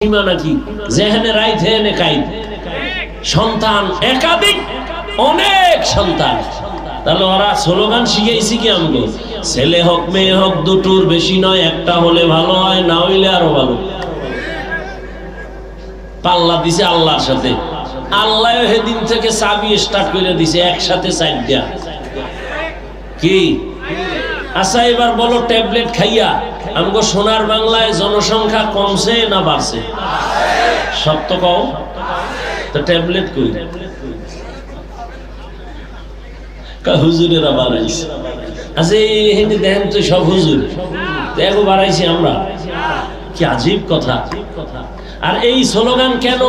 সীমা নাকি যেখানে রাইত হেনে কাইত সন্তান একাধিক অনেক সন্তান। তাহলে ওরা স্লোগান শিখাইছি কি আমগো, ছেলে হোক মেয়ে হোক দুটোর বেশি নয়, একটা হলে ভালো হয়, না হইলে আরো ভালো। পাল্লা দিছে আল্লাহর সাথে। আল্লাহ সেদিন থেকে চাবি স্টার্ট করে দিছে একসাথে চার দেয়া কি। আচ্ছা এবার বলো, ট্যাবলেট খাইয়া আমগো সোনার বাংলায় জনসংখ্যা কমছে না বাড়ছে? সব তো কম, তো ট্যাবলেট কই? হুজুরেরা বাড়াইছে। আচ্ছা এখানে দেখেন তো সব হুজুর, দেখো বাড়াইছি আমরা, কি আজীব কথা। আর এই স্লোগান কেন?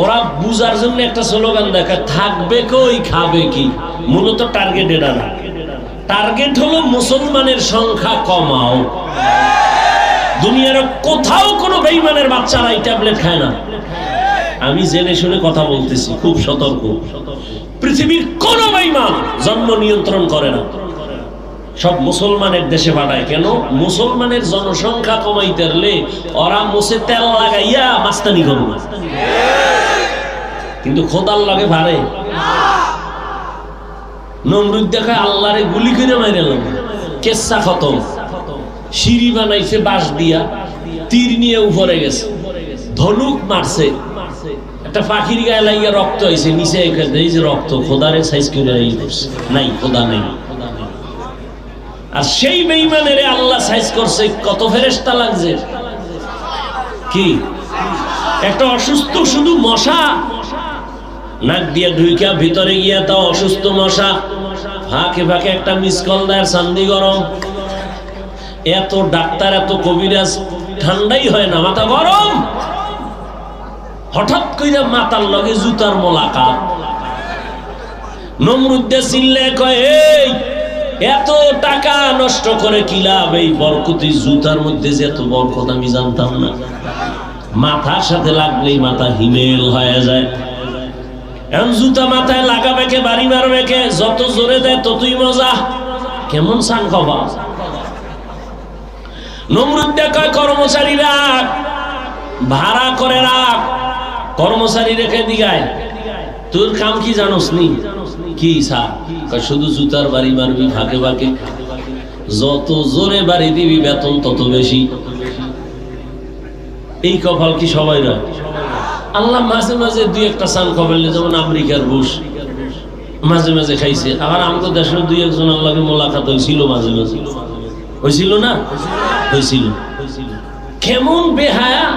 ওরা বুঝার জন্য একটা স্লোগান দেখা, থাকবে কই খাবে কি। মূলত টার্গেট এটা না, টার্গেট হলো মুসলমানের সংখ্যা কমাও। দুনিয়ার কোথাও কোনো বেঈমানের বাচ্চারা এই ট্যাবলেট খায় না। আমি জেনে শুনে কথা বলতেছি, খুব সতর্ক। পৃথিবীর কোন বেঈমান জন্ম নিয়ন্ত্রণ করে না, সব মুসলমানের দেশে পাঠায়। কেন? মুসলমানের জনসংখ্যা কমাইতে হলে ওরা মুছে তেল লাগাইয়া মাস্তানি করবে, কিন্তু খোদার লাগে ভারে। নমরুদ দেখায় আল্লাহরে গুলি করে মাইরে এলাম, কেসা খতম। সিঁড়ি বানাইছে বাঁশ দিয়া, তীর নিয়ে উপরে গেছে, ধনুক মারছে, একটা পাখির গায়ে লাগিয়ে রক্ত হয়েছে, নিচে এই যে রক্ত, খোদারে সাইজ করে নাই, খোদা নেই। আর সেই বেঈমানের আল্লাহ সাইজ করছে, কত ফেরেশতা লাগছে। কি একটা অসুস্থ শুধু মশা, নাক দিয়ে ঢুইকা ভিতরে গিয়া তাও অসুস্থ মশা, ফাঁকে ফাঁকে একটা মিস কল দেয়, চান্দি গরম। এত ডাক্তার এত কবিরাজ, ঠান্ডাই হয় না, মাথা গরম। হঠাৎ কইরা মাথার লগে জুতার মোলাকাত। নমরুদ্দে চিল্লে কয়, এই এত টাকা নষ্ট করে কি লাভ? এই বরকতি জুতার মধ্যে যে এত বরকত আমি জানতাম না। মাথার সাথে লাগলেই মাথা হিমেল হয়ে যায়। এখন জুতা মাথায় লাগাবে কে, বাড়ি মারবে কে, যত জোরে দেয় ততই মজা। কেমন সান খবা। নমরুদ্দে কয়, কর্মচারী রাখ, ভাড়া করে রাখ, কর্মচারী রেখে দিগায়। তোর কাম কি জানোস নি? কি স্যার? শুধু জুতার বাড়ি মারবি ভাগে ভাগে, যত জোরে বাড়ি দিবি বেতন তত বেশি। এই কপাল কি সবাই রাখ? আল্লাহ মাঝে মাঝে দুই একটা সান খাবাইলে, যেমন আমেরিকার বুশ মাঝে মাঝে খাইছে। আবার আমাদের দেশের দুই একজন আল্লাহকে মোলাকাত হয়েছিল, মাঝে মাঝে হয়েছিল না? হয়েছিল। কেমন বেহায়া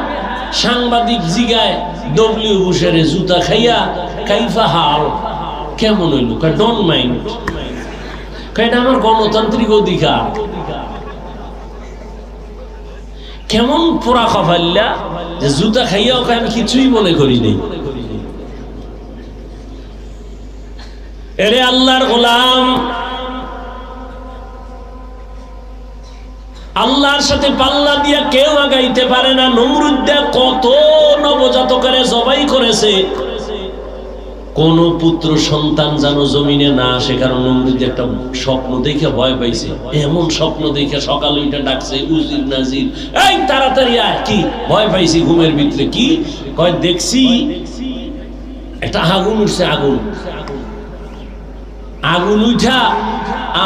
সাংবাদিক জিগায়, ডব্লিউ বুশের জুতা খাইয়া কাইফা হাল, কেমন হইল? ডোন্ট মাইন্ড, এটা আমার গণতান্ত্রিক অধিকার। কেমন পোড়া খাফাইলা যে জুতা খাইয়া ওকে আমি কিছুই মনে করি নেই। এরে আল্লাহর গোলাম, আল্লাহর সাথে পাল্লা দিয়া কেউ আগাইতে পারে না। নমরুদ কত নবজাতকের জবাই করেছে, কোন পুত্র সন্তান যেন জমিনে না আসে। কারণ নমরুদ একটা স্বপ্ন দেখে ভয় পাইছে। এমন স্বপ্ন দেখে সকালে উঠে ডাকছে, উজির নাজির, এই তাড়াতাড়ি আয়। কি ভয় পাইছি ঘুমের ভিতরে? কি কয়? দেখছি একটা আগুন উঠছে, আগুন আগুন উঠা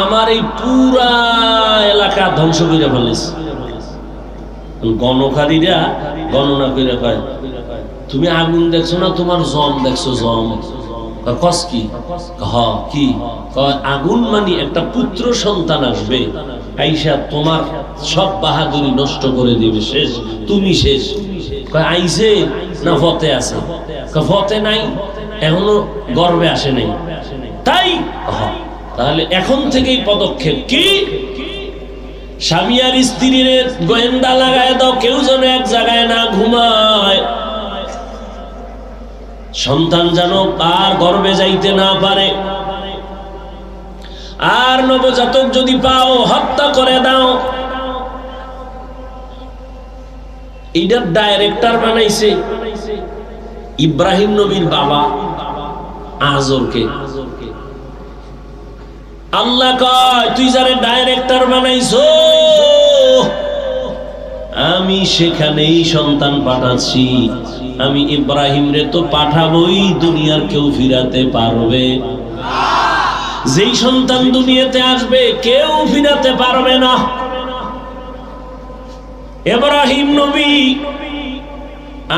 আমার এই পুরা এলাকা ধ্বংস করে ফেলেছে। গণকারীরা গণনা করে কয়, তুমি আগুন দেখছো না, তোমার জম দেখছো, জম। কস কি? কি আগুন মানে একটা পুত্র সন্তান আসবে, আইসা তোমার সব বাহাদুরি নষ্ট করে দিবে, শেষ, তুমি শেষ। আইসে না ফতে আছে? ফতে নাই, এখনো গর্বে আসে নাই। তাই তাহলে এখন থেকেই পদক্ষেপ। কি? স্বামী আর স্ত্রীর গোয়েন্দা লাগায় দাও, কেউ যেন এক জায়গায় না ঘুমায়, সন্তান যেন আর গর্বে যাইতে না পারে। আর নবজাতক যদি পাও, হত্যা করে দাও। এইটার ডাইরেক্টর বানাইছে ইব্রাহিম নবীর বাবা আজরকে। আল্লাহ কয়, তুই যারে ডাইরেক্টর বানাইছো আমি সেখানেই সন্তান পাঠাচ্ছি। আমি ইব্রাহিম রে তো পাঠাবই, দুনিয়ার কেউ ফিরাতে পারবে যেই সন্তান দুনিয়াতে আসবে কেউ ফিরাতে পারবে না। ইব্রাহিম নবী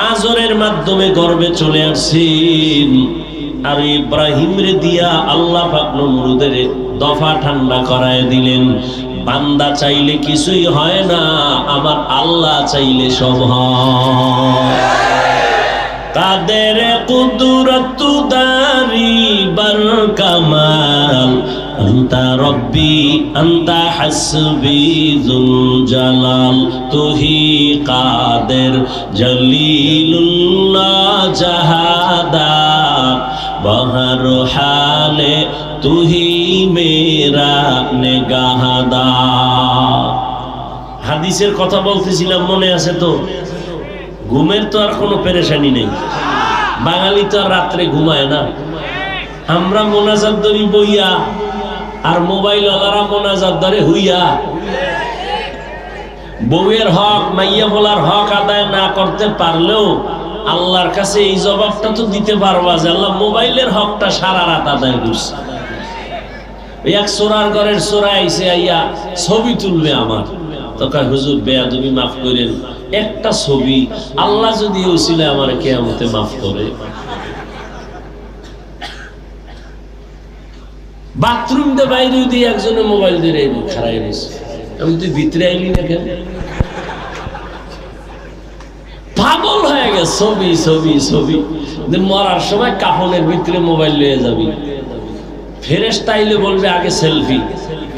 আজরের মাধ্যমে গর্ভে চলে আসছেন, আর ইব্রাহিম রে দিয়া আল্লাহ পাক নমরুদের দফা ঠান্ডা করায় দিলেন। বান্দা চাইলে কিছুই হয় না, আমার আল্লাহ চাইলে সব হয়। কাদের কুদরত দারি বার কামাল, আন্তা রব্বি আন্তা হাসবি যুল জালাল, তুহি কাদের জলিলুল্লাহ জাহাদা, বহর হালে তুহি মেরা নেগাহাদা। হাদিসের কথা বলতেছিলাম, মনে আছে তো? ঘুমের তো আর কোনো পেরেশানি নেই। বাঙালি তো আর রাত্রে ঘুমায় না। আমরা মোনাজাত ধরি বইয়া, আর মোবাইল ওয়ালারা মোনাজাত ধরে হুইয়া। বউয়ের হক, মাইয়া বলার হক আদায় না করতে পারলেও আল্লাহর কাছে এই জবাবটা তো দিতে পারবা যে আল্লাহ মোবাইলের হকটা সারা রাত আদায় করছে। এক সোরার ঘরের সোরা আইসে আইয়া ছবি তুলবে আমার, তো কয় হুজুর বেয়াদবি মাফ করেন, একটা ছবি আল্লাহ যদি ওসিলা আমার কিয়ামতে মাফ করে। বাথরুম দে বাইরে দিয়ে একজনে মোবাইল দিয়ে খারাই রয়েছে, আমি তুই ভিতরে আইলি না কেন? পাগল হয়ে গেছে, ছবি ছবি ছবি। মরার সময় কাফনের ভিতরে মোবাইল লয়ে যাবি, ফেরেশতা আইলে বলবে আগে সেলফি,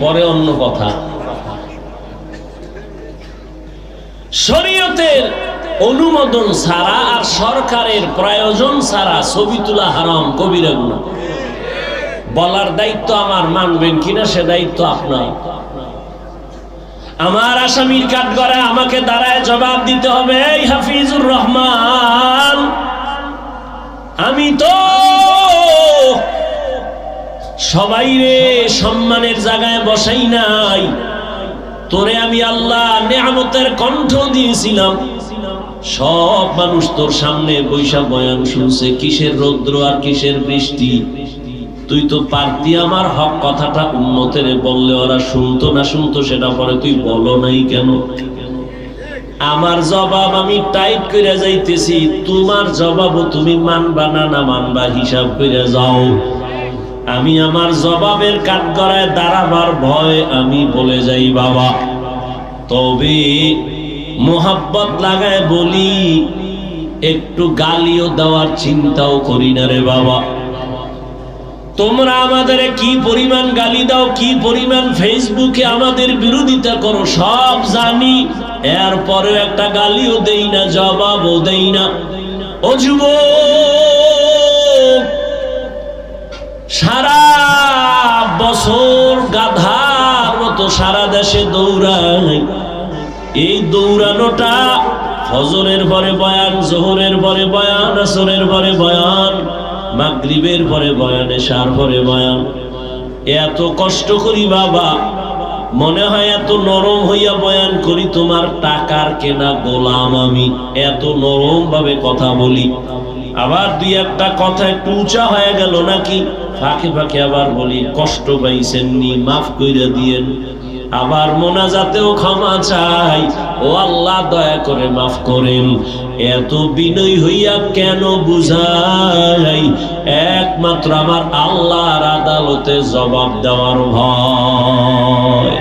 পরে অন্য কথা। শরীয়তের অনুমোদন ছাড়া আর সরকারের প্রয়োজন ছাড়া ছবি তোলা হারাম, কবিরা গুনাহ। বলার দায়িত্ব আমার, মানবেন কিনা সে দায়িত্ব আপনার। আমার আসামির কাঠগড়ায় আমাকে দাঁড়ায় জবাব দিতে হবে, এই হাফিজুর রহমান, আমি তো সবাই রে সম্মানের জায়গায় বসাই নাই, তোরে আমি আল্লাহ নেয়ামতের কণ্ঠ দিয়েছিলাম। সব মানুষ তোর সামনে বৈশা বয়ান শুনছে, কিসের রৌদ্র আর কিসের বৃষ্টি। তুই তো পারতি আমার হক কথাটা উম্মতের বললে ওরা শুনতো না শুনতো সেটা পরে তুই বলো নাই কেন? আমার জবাব আমি টাইট করে যাইতেছি, তোমার জবাবও তুমি মানবা না না মানবা হিসাব করে যাও। আমি আমার জবাবের কাঠগড়ায় দাঁড়াবার ভয় আমি বলে যাই বাবা। তবে মোহাব্বত লাগায় বলি, একটু গালিও দেওয়ার চিন্তাও করি না রে বাবা। তোমরা আমাদের কি পরিমাণ গালি দাও, কি পরিমাণ ফেসবুকে আমাদের বিরোধিতা করো সব জানি, এরপরে একটা গালিও দেই না, জবাবও দেই না। ও যুবক, সারা বছর গাধার মতো সারা দেশে দৌড়াই, এই দৌড়ানোটা ফজরের পরে বয়ান, জোহরের পরে বয়ান, আসরের পরে বয়ান, মাগরিবের পরে বয়ান, এশার পরে বয়ান। এত কষ্ট করি বাবা, মনে হয় এত নরম হইয়া বয়ান করি, তোমার টাকার কেনা গোলাম আমি, এত নরম ভাবে কথা বলি। আবার দুই একটা কথা একটু উঁচা হয়ে গেল নাকি ফাঁকে ফাঁকে আবার বলি, কষ্ট পাইছেন নি মাফ কইরা দিয়েন। আবার মোনাজাতেও ক্ষমা চাই, ও আল্লাহ দয়া করে মাফ করেন। এত বিনয় হইয়া কেন বুঝাই? একমাত্র আমার আল্লাহর আদালতে জবাব দেওয়ার ভয়।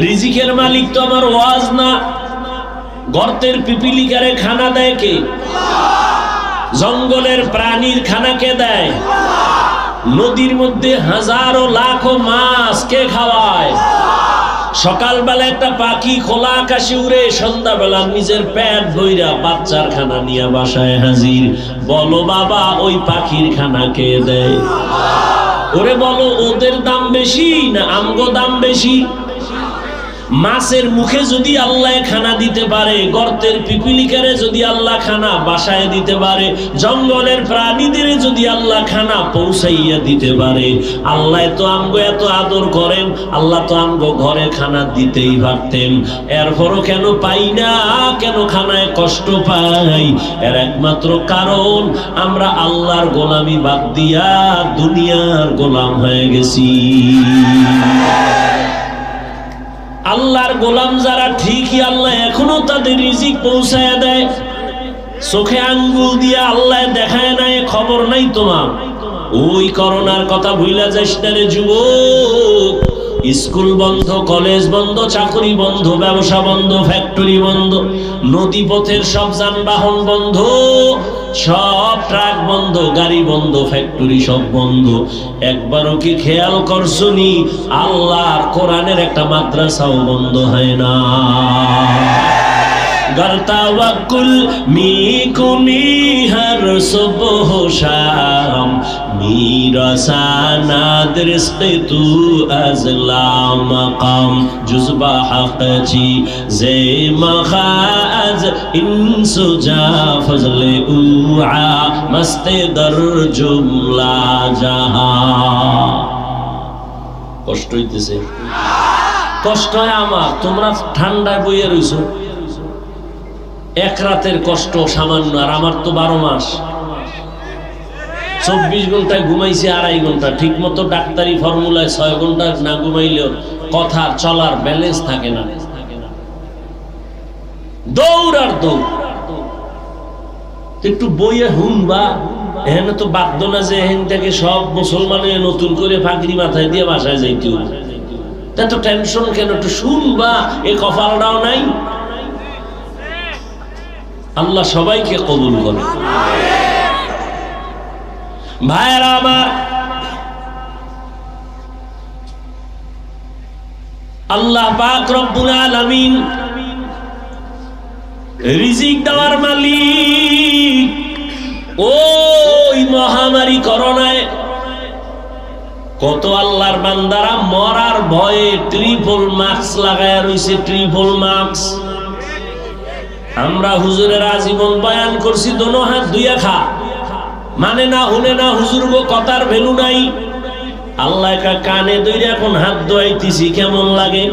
রিজিকের মালিক তো আমার ওয়াজ না। গর্তের পিপিলিকারে খানা দেয় কে? জঙ্গলের প্রাণীর খানা কে দেয়? নদীর মধ্যে হাজারো লাখো মাছ কে খাওয়ায়? সকালবেলা একটা পাখি খোলা আকাশে উড়ে, সন্ধ্যাবেলা নিজের পেট ভইরা বাচ্চার খানা নিয়ে বাসায় হাজির। বলো বাবা, ওই পাখির খানা কে দেয়? ওরে বলো, ওদের দাম বেশি না আমগো দাম বেশি? মাছের মুখে যদি আল্লাহ খানা দিতে পারে, গর্তের পিপিলিকারে যদি আল্লাহ খানা বাসায় দিতে পারে, জঙ্গলের প্রাণীদের যদি আল্লাহ খানা পৌঁছাইয়া দিতে পারে, আল্লাহ তো আমগো এত আদর করেন, আল্লাহ তো আমগো ঘরে খানা দিতেই পারতেন। এরপরও কেন পাই না, কেন খানায় কষ্ট পাই? এর একমাত্র কারণ আমরা আল্লাহর গোলামি বাদ দিয়া দুনিয়ার গোলাম হয়ে গেছি। আল্লাহর গোলাম যারা, ঠিকই আল্লাহ এখনো তাদের রিজিক পৌঁছায় দেয়, চোখে আঙ্গুল দিয়ে আল্লাহ দেখায় নাই, খবর নাই তোমার। ওই করোনার কথা ভুইলা যাস না রে যুবক। স্কুল বন্ধ, কলেজ বন্ধ, চাকরি বন্ধ, ব্যবসা বন্ধ, ফ্যাক্টরি বন্ধ, নদী পথের সব যানবাহন বন্ধ, সব ট্রাক বন্ধ, গাড়ি বন্ধ, ফ্যাক্টরি সব বন্ধ। একবারও কি খেয়াল করছনি আল্লাহর কোরআনের একটা মাদ্রাসাও বন্ধ হয় না? गर तवक्कुल मीकुनी हर सुबह शाम मेरा सानाद रिस्क तू अज़ला मकाम जुज़बा हक़ची ज़े मखाज़ इंसुजा फज़ले उआ मस्ते दर जुमला जहां। কষ্ট হইতেছে? কষ্ট হয় আমার, তোমরা ঠান্ডায় বইয়ে রইছো। এক রাতের কষ্ট সামান্য, আর আমার তো 12 মাস। 24 ঘন্টায় ঘুমাইছি 2.5 ঘন্টা, ঠিক মতো ডাক্তারি ফর্মুলায় 6 ঘন্টা না ঘুমাইলেও কথা চলার ব্যালেন্স থাকে না। দৌড় আর দৌড়। একটু বইয়ে হুনবা, এখানে তো বাধ্য না যে এখান থেকে সব মুসলমানের নতুন করে ফাঁকরি মাথায় দিয়ে বাসায় যাইতে হবে। এত টেনশন কেন? একটু শুনবা, এই কপালটাও নাই। আল্লাহ সবাইকে কবুল করে। ভাইরা আমার, আল্লাহ পাক রব্বুল আলামিন রিজিক দেওয়ার মালিক। ওই মহামারী করোনায় কত আল্লাহর বান্দারা মরার ভয়ে ট্রিপল মাস্ক লাগায়া রইছে, ট্রিপল মাস্ক। আমরা হুজুরের আজীবন বয়ান করছি, দোনো হাত ধুইয়া খা, মানে না হুনে না হুজুর গো, কথার ভ্যালু নাই। আল্লাহ কানে ধরে এখন হাত ধোয়াইতেছি, কেমন লাগে?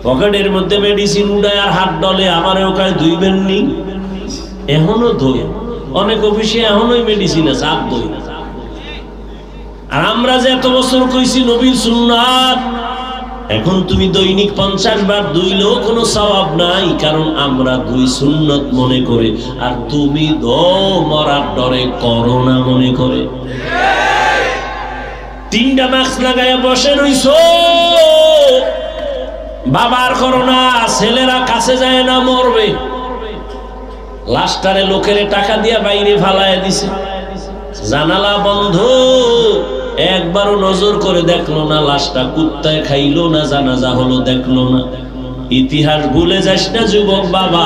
পকেটের মধ্যে মেডিসিন উড়ায় আর হাত ডলে, আমারও কায় ধুইবেন নি? এখনো ধোয়, অনেক অফিসে এখনোই মেডিসিন আছে, হাত ধোয়। আর আমরা যে এত বছর কইছি নবীর সুন্নাত, এখন তুমি দৈনিক 50 বার ধুইলেও কোনো সওয়াব নাই, কারণ আমরা দুই সুন্নত মনে করে, আর তুমি মরার ডরে করোনা মনে করে 3টা মাস্ক লাগায় বসে রইছো। বাবার করোনা, ছেলেরা কাছে যায় না, মরবে। লাস্টারে লোকের টাকা দিয়া বাইরে ফালায় দিছে, জানালা বন্ধ, একবারও নজর করে দেখলো না, লাশটা কুত্তায় খাইলো না, জানাজা হলো দেখলো না। ইতিহাস ভুলে যাস না যুবক বাবা,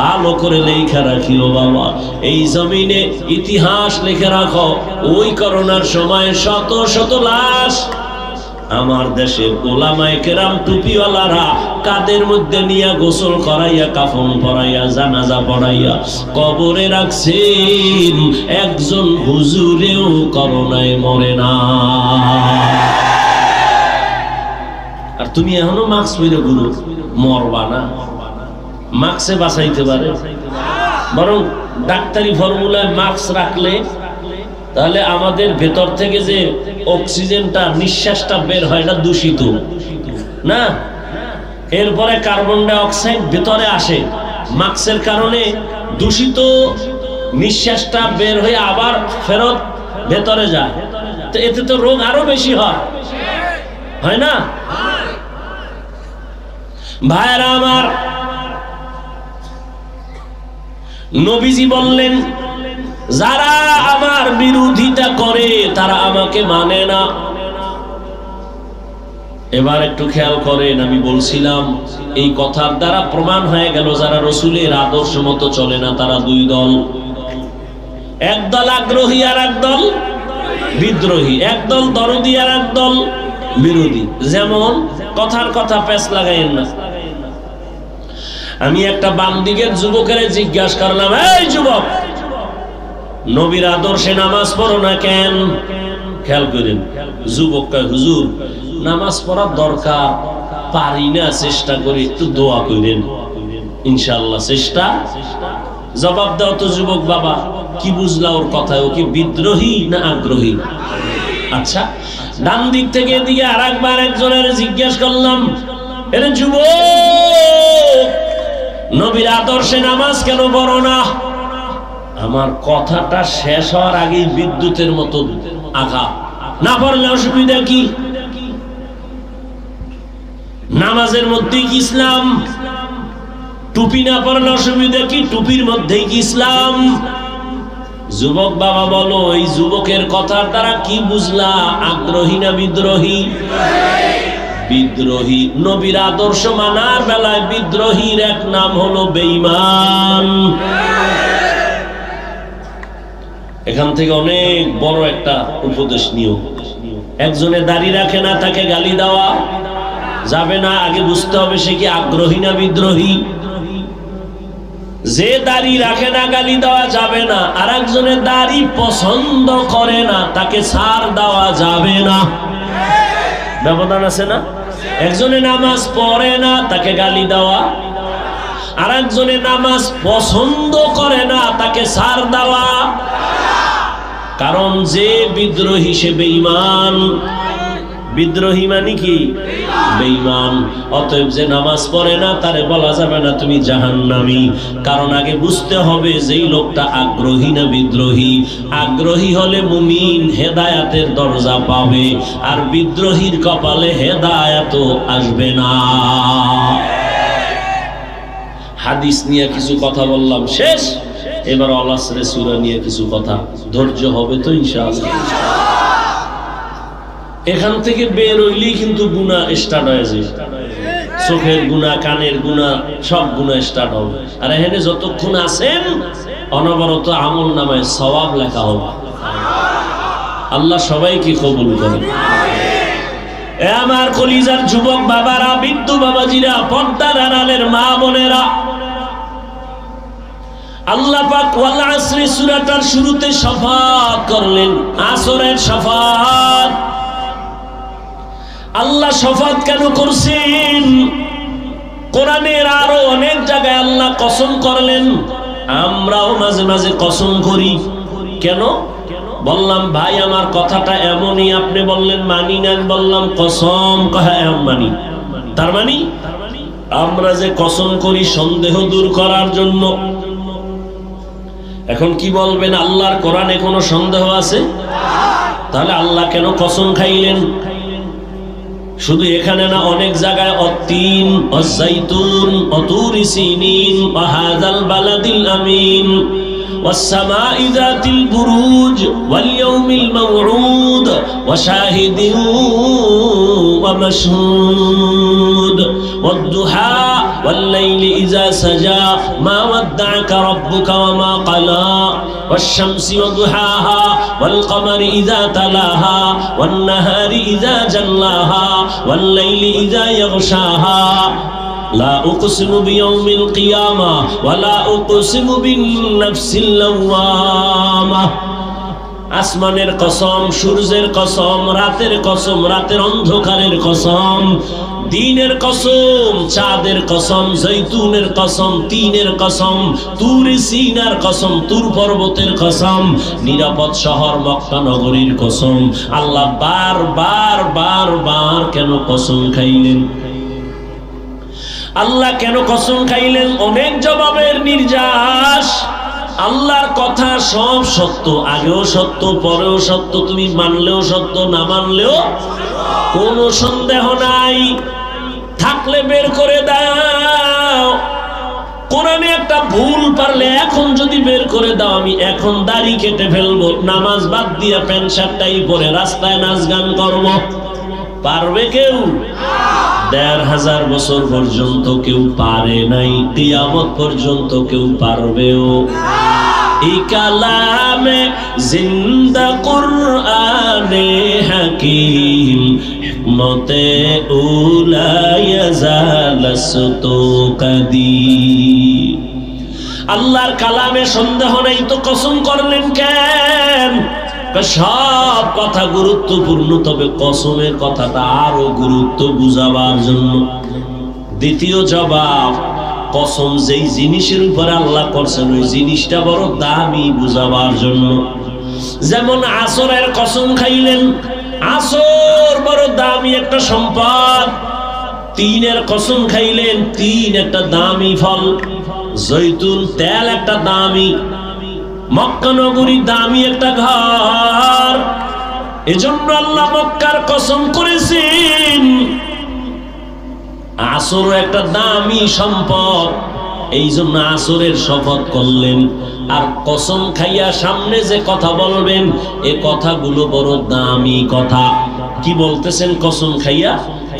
ভালো করে লেখা রাখিও বাবা। এই জমিনে ইতিহাস লিখে রাখো, ওই করোনার সময় শত শত লাশ আমার দেশের ওলামায়ে কেরাম টুপিওয়ালারা কাদের মধ্যে নিয়ে গোসল করাইয়া, কাফন পরাইয়া, জানাজা পড়াইয়া কবরে রাখছেন। একজন হুজুরেও করোনায় মরে না। আর তুমি এখনো মাস্ক পরে ঘুরো, মরবা না। মাস্কে বাঁচাইতে পারে, বরং ডাক্তারি ফর্মুলায় মাস্ক রাখলে তাহলে আমাদের ভেতর থেকে যে অক্সিজেনটা, নিঃশ্বাসটা বের হয়, এটা দূষিত না। এরপরে কার্বন ডাই অক্সাইড ভেতরে আসে, মাস্কের কারণে দূষিত নিঃশ্বাসটা বের হয়ে আবার ফেরত ভেতরে যায়। তো এতে তো রোগ আরো বেশি হয় না? ভাইরা আমার, নবীজি বললেন, যারা আমার বিরোধিতা করে তারা আমাকে মানে না। এবার একটু খেয়াল করেন, আমি বলছিলাম এই কথার দ্বারা প্রমাণ হয়ে গেল যারা রসুলের আদর্শ মতো চলে না তারা দুই দল। একদল আগ্রহী আর একদল বিদ্রোহী, একদল দরদি আর একদল বিরোধী। যেমন কথার কথা পেঁচ লাগাইয়েন না। আমি একটা বাম দিকের যুবকের জিজ্ঞাসা করলাম, এই যুবক, নবীর আদর্শে নামাজ পড়ো না কেন? খেয়াল করেন, যুবক কয়, হুজুর নামাজ পড়ার দরকার, পারি না, চেষ্টা করি, একটু দোয়া করেন, ইনশাআল্লাহ চেষ্টা। জবাব দাও তো যুবক বাবা, কি বুঝলা ওর কথায়? ও কি বিদ্রোহী না আগ্রহী? আচ্ছা, ডান দিক থেকে এদিকে আর একবার একজনের জিজ্ঞাসা করলাম, এর যুবক, নবীর আদর্শে নামাজ কেন পড়ো না? আমার কথাটা শেষ হওয়ার আগেই বিদ্যুতের মতো আঘাত। না পড়লে অসুবিধা কি? নামাজের মধ্যেই কি ইসলাম? টুপি না পড়লে অসুবিধা কি? টুপির মধ্যেই কি ইসলাম? যুবক বাবা বলো, এই যুবকের কথার দ্বারা কি বুঝলা? আগ্রহী না বিদ্রোহী? বিদ্রোহী। নবীর আদর্শ মানার বেলায় বিদ্রোহীর এক নাম হলো বেঈমান। এখান থেকে অনেক বড় একটা উপদেশ নিও। একজনে দাড়ি রাখে না, তাকে গালি দেওয়া যাবে না। আগে বুঝতে হবে সে কি আগ্রহী না বিদ্রোহী। যে দাড়ি রাখে না গালি দেওয়া যাবে না, আর একজনের দাড়ি পছন্দ করে না, তাকে ছাড় দেওয়া যাবে না। ব্যবধান আছে না? একজনে নামাজ পড়ে না, তাকে গালি দেওয়া, আর একজনে নামাজ পছন্দ করে না, তাকে ছাড় দেওয়া। কারণ যে বিদ্রোহী সে বেঈমান। বিদ্রোহী মানে কি? বেঈমান। অতএব যে নামাজ পড়ে না তারে বলা যাবে না তুমি জাহান্নামী। কারণ আগে বুঝতে হবে যেই লোকটা আগ্রহী না বিদ্রোহী। আগ্রহী হলে মুমিন হেদায়াতের দরজা পাবে, আর বিদ্রোহীর কপালে হেদায়াত আসবে না। হাদিস নিয়ে কিছু কথা বললাম, শেষ। এবার আল আসরের সূরা নিয়ে কিছু কথা। ধৈর্য হবে তো ইনশাআল্লাহ। এখান থেকে বের হইলেই কিন্তু গুনাহ স্টার্ট হয়ে যায়। চোখের গুনাহ, কানের গুনাহ, সব গুনাহ স্টার্ট হবে। আর এখানে যতক্ষণ আছেন অনবরত আমল নামায় সওয়াব লেখা হবে। আল্লাহ সবাইকে কবুল করেন। এ আমার কলিজার যুবক বাবারা, বিদ্যু বাবাজিরা, পর্দার আড়ালের মা বোনেরা, আল্লাহ পাক ওয়াল আসরি সূরাটার শুরুতে শাফাত করলেন, আসরের শাফাত। আল্লাহ শাফাত কেন করছেন? কোরআনের আরো অনেক জায়গায় আল্লাহ কসম করলেন। আমরাও মাঝে মাঝে কসম করি। কেন? বললাম ভাই আমার কথাটা এমনই, আপনি বললেন মানি না, বললাম কসম, হ্যাঁ মানি। তার মানে আমরা যে কসম করি সন্দেহ দূর করার জন্য। এখন কি বলবেন, আল্লাহর কোরআনে কোনো সন্দেহ আছে? তাহলে আল্লাহ কেন কসম খাইলেন? শুধু এখানে না, অনেক জায়গায় অত্তিন, অজাইতুন, অতুরি সিনিন, ওয়াহাযাল বালাদিল আমিন, ওয়াসসামাই যাতিল বুরুজ, ওয়াল ইয়াউমিল মাউউদ, ওয়াশাহিদিন ওয়া মাশহুদ, ওয়াদ-দুহা ওয়াল-লাইলি ইযা সাজা, মা ওয়াদ্দা'আকা রাব্বুকা ওয়া মা ক্বালা, ওয়াশ-শামসি ওয়া-দুহাহা, ওয়াল-কমারি ইযা তালাহা, ওয়ান-নাহারি ইযা জাল্লাহা, ওয়াল-লাইলি ইযা ইয়াগশাহা, লা উকসিমু বিয়াউমিল কিয়ামা ওয়া লা উকসিমু বিন-নাফসিল লাওয়ামা। আসমানের কসম, সূর্যের কসম, রাতের কসম, রাতের অন্ধকারের কসম, দিনের কসম, চাঁদের কসম, জৈতুনের কসম, তিনের কসম, তুরে সিনার কসম, তুর পর্বতের কসম, নিরাপদ শহর মক্কা নগরীর কসম। আল্লাহ বারবার বারবার কেন কসম খাইলেন? আল্লাহ কেন কসম খাইলেন? অনেক জবাবের নির্যাস। আল্লাহর কথা সব সত্য, আগেও সত্য, পরেও সত্য, তুমি মানলেও সত্য, না মানলেও কোনো সন্দেহ নাই। থাকলে বের করে দাও। কোরআনে একটা ভুল পারলে এখন যদি বের করে দাও, আমি এখন দাড়ি কেটে ফেলবো, নামাজ বাদ দিয়া প্যান্ট শার্টটাই পরে রাস্তায় নাচ গান করবো। পারবে কেউ? ১৫০০ বছর পর্যন্ত কেউ পারে নাই, কিয়ামত পর্যন্ত কেউ পারবেও। এই কালামে জিন্দা কুরআনে হাকিম মতে উলায়া জালাসতু কাদি। আল্লাহর কালামে সন্দেহ নেই তো কসম করলেন কেন? সব কথা গুরুত্বপূর্ণ, তবে কসমের কথাটা আরো গুরুত্ব বুঝাবার জন্য। দ্বিতীয় জবাব, কসম যেই জিনিসের উপরে আল্লাহ করছেন ওই জিনিসটা বড় দামি বুঝাবার জন্য। যেমন আসরের কসম খাইলেন, আসর বড় দামি একটা সম্পদ। তিনের কসম খাইলেন, তিন একটা দামি ফল। জৈতুন তেল একটা দামি, মক্কা নগরী দামি একটা ঘর। এজন্য আল্লাহ মক্কার কসম করেছেন। আসর একটা দামি সম্পদ, এই জন্য আসরের শপথ করলেন। আর কসম খাইয়া সামনে যে কথা বলবেন এ কথাগুলো বড় দামি কথা। কি বলতেছেন কসম খাইয়া?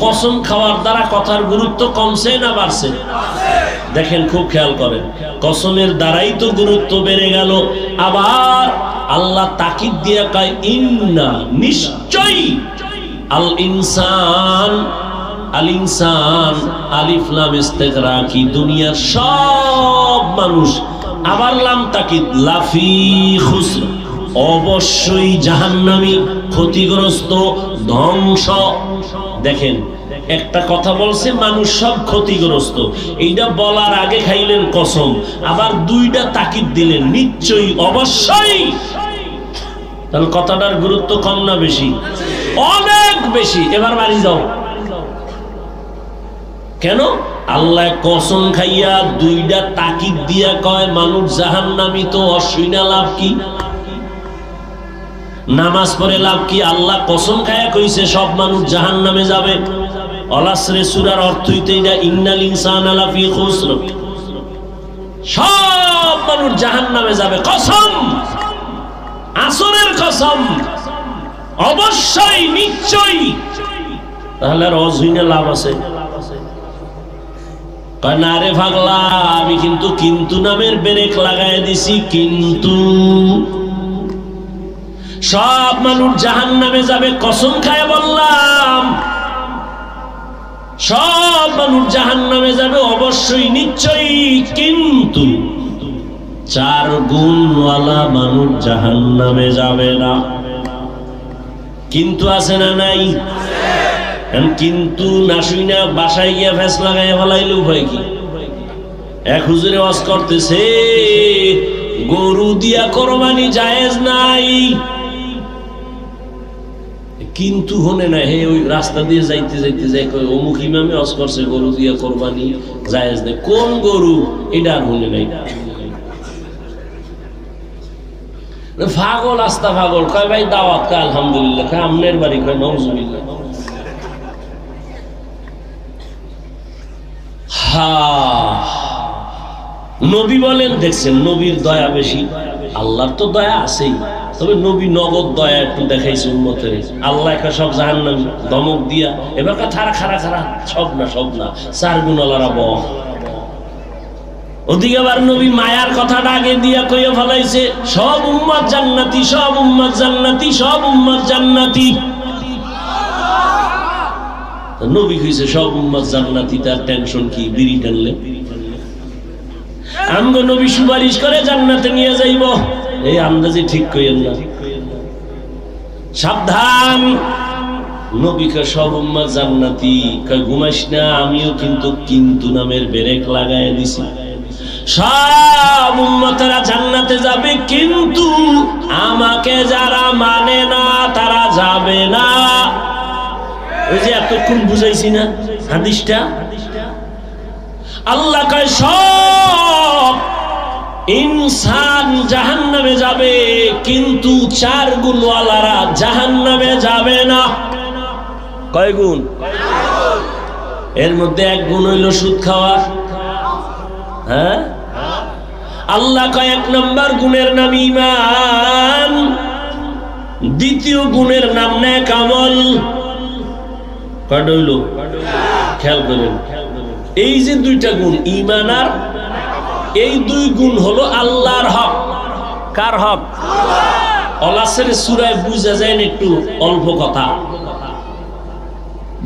কসম খাওয়ার দ্বারা কথার গুরুত্ব কমছে না বাড়ছে? দেখেন, খুব খেয়াল করেন, কসমের দ্বারাই তো গুরুত্ব বেড়ে গেল। আবার আল্লাহ তাকিদ দিয়ে কয় ইন্না, নিশ্চয়ই, আল ইনসান, আল ইনসান আলিফ লাম ইস্তিগরাকি, দুনিয়ার সব মানুষ। আবার লাম তাকিদ, লাফি খুসর, অবশ্যই জাহান্নামী, ক্ষতিগ্রস্ত, ধ্বংস। দেখেন, একটা কথা বলছে মানুষ সব ক্ষতিগ্রস্ত, এইটা বলার আগে খাইলেন কসম, আবার দুইটা তাকিদ দিলেন, নিশ্চয়ই, অবশ্যই। তাহলে কথাটার গুরুত্ব কম না বেশি? অনেক বেশি। এবার বাড়ি যাও। কেন? আল্লাহ কসম খাইয়া দুইটা তাকিদ দিয়া কয় মানুষ জাহান্নামী, তো অসুইনা লাভ কি? নামাজ পড়ে লাভ কি? আল্লাহ কসম খাইয়া কইছে সব মানুষ জাহান্নামে যাবে। আল-আসর সূরার অর্থই তো এটা, ইন্নাল ইনসানা লাফি খুসর, সব মানুষ জাহান্নামে যাবে। কসম, আসরের কসম, অবশ্যই, নিশ্চয়ই। তাহলে আর অসুইনা লাভ আছে? না রে পাগলা, আমি কিন্তু নামের ব্রেক লাগাই দিছি। কিন্তু সব মানুষ জাহান্নামে যাবে, কসম খায় বললাম সব মানুষ জাহান্নামে যাবে, অবশ্যই, নিশ্চয়ই। কিন্তু 4 গুণওয়ালা মানুষ জাহান্নামে যাবে না। কিন্তু আছে না নাই? কিন্তু না শুইনা বাসায় গিয়া ফেস লাগাইয়া ফেলাইলে উপায় কি? এক হুজুরে ওয়াজ করতেছে গরু দিয়া কোরবানি জায়েজ নাই, কিন্তু হনে না। হে ওই রাস্তা দিয়ে যাইতে যাইতে যাই কই অমুক ইমামে ওয়াজ করছে গরু দিয়া কোরবানি জায়েজ নাই। কোন গরু? এটা আর হনে নাই। পাগল, আস্তা পাগল। কয় ভাই দাওয়াত, কয় আলহামদুলিল্লাহ। কয় আমনের বাড়ি? কয় নাউজুবিল্লাহ। নবী বলেন, দেখছেন নবীর দয়া বেশি। আল্লাহর তো দয়া আছেই, তবে নবী নগদ দয়া একটু দেখাইছে উম্মতের। আল্লাহ একটা সব জাহান্নামী ধমক দিয়া এবার খারা খারা খারা, সব না, সব না, 4 গুণওয়ালারা বহ। ওদিকে আবার নবী মায়ার কথাটা আগে দিয়া কইয়া ফেলাইছে, সব উম্মত জান্নাতি, সব উম্মত জান্নাতি, সব উম্মত জান্নাতি। নবী কইছে সব উম্মত জান্নাতি, তার টেনশন কি? বিড়ি টানলে আমগো নবী সুপারিশ করে জান্নাতে নিয়ে যাইব, এই আন্দাজে ঠিক কইেন না। সাবধান, নবীকে সব উম্মত জান্নাতি কয় ঘুমাইস না, আমিও কিন্তু নামের ব্রেক লাগাই দিছি। সব উম্মতেরা জান্নাতে যাবে, কিন্তু আমাকে যারা মানে না তারা যাবে না। ওই যে এতক্ষণ বুঝাইছি না হাদিসটা, আল্লাহ কয় সব ইনসান জাহান্নামে যাবে, কিন্তু 4 গুণওয়ালারা জাহান্নামে যাবে না। কয় গুণ? এর মধ্যে 1 গুণ হইল সুদ খাওয়া। হ্যাঁ, আল্লাহ কয় 1 নম্বর গুণের নাম ঈমান, দ্বিতীয় গুণের নাম নেক আমল। কয়টা হইল? খেয়াল করেন, এই যে 2টা গুণ, ঈমান আর এই 2 গুণ হলো আল্লাহর হক। কার হক? আল-আসর সূরায় বুঝা যায় না একটু অল্প কথা।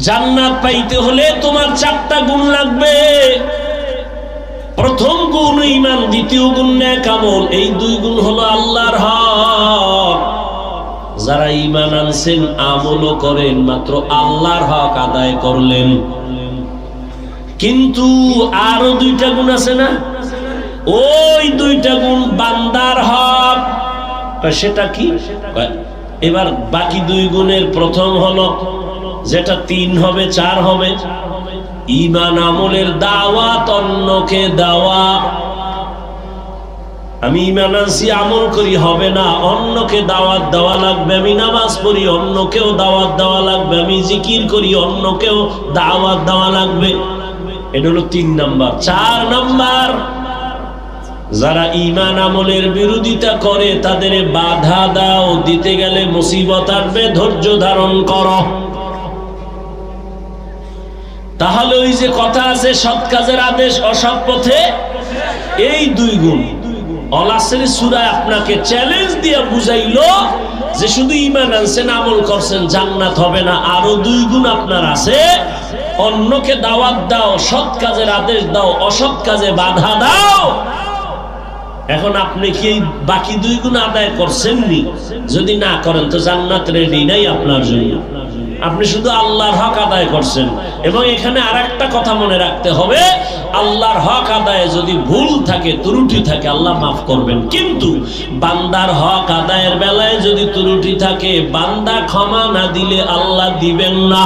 জান্নাত পাইতে হলে তোমার 4টা গুণ লাগবে। প্রথম গুণ ঈমান, দ্বিতীয় গুণ নেক আমল। এই 2 গুণ হলো আল্লাহর হক। যারা ঈমান আনছেন, আমলও করেন, মাত্র আল্লাহর হক আদায় করলেন। কিন্তু আরো 2টা গুণ আছে না? ওই 2টা গুণ বান্দার হক। সেটা কি? এবার বাকি 2 গুণের প্রথম হলো, যেটা 3 হবে 4 হবে, ঈমান আমলের দাওয়াত, অন্যকে দেওয়া। আমি ঈমান আনছি, আমল করি হবে না, অন্যকে দাওয়াত দেওয়া লাগবে। আমি নামাজ পড়ি, অন্যকেও দাওয়াত দেওয়া লাগবে। আমি জিকির করি, অন্যকেও দাওয়াত দেওয়া লাগবে। এটা হলো 3 নাম্বার। 4 নাম্বার, যারা ঈমান আমলের বিরোধিতা করে তাদের বাধা দাও। দিতে গেলে মুসিবত আসবে, ধৈর্য ধারণ করো। তাহলে ওই যে কথা আছে, সৎ কাজের আদেশ, অসৎ পথে, এই 2 গুণ আল-আসর সূরায় আপনাকে চ্যালেঞ্জ দিয়ে বুঝাইলো যে শুধু ঈমান আনছেন, আমল করছেন, জান্নাত হবে না। আরো 2 গুণ আপনার আছে। অন্যকে দাওয়াত দাও, সৎ কাজের আদেশ দাও, অসৎ কাজে বাধা দাও। এখন আপনি কি এই বাকি 2 গুণ আদায় করছেননি? যদি না করেন তো জান্নাত রেডি নাই আপনার জন্য। আপনি শুধু আল্লাহর হক আদায় করছেন। এবং এখানে আরেকটা কথা মনে রাখতে হবে, আল্লাহর হক আদায়ে যদি ভুল থাকে, ত্রুটি থাকে, আল্লাহ মাফ করবেন। কিন্তু বান্দার হক আদায়ের বেলায় যদি ত্রুটি থাকে, বান্দা ক্ষমা না দিলে আল্লাহ দিবেন না।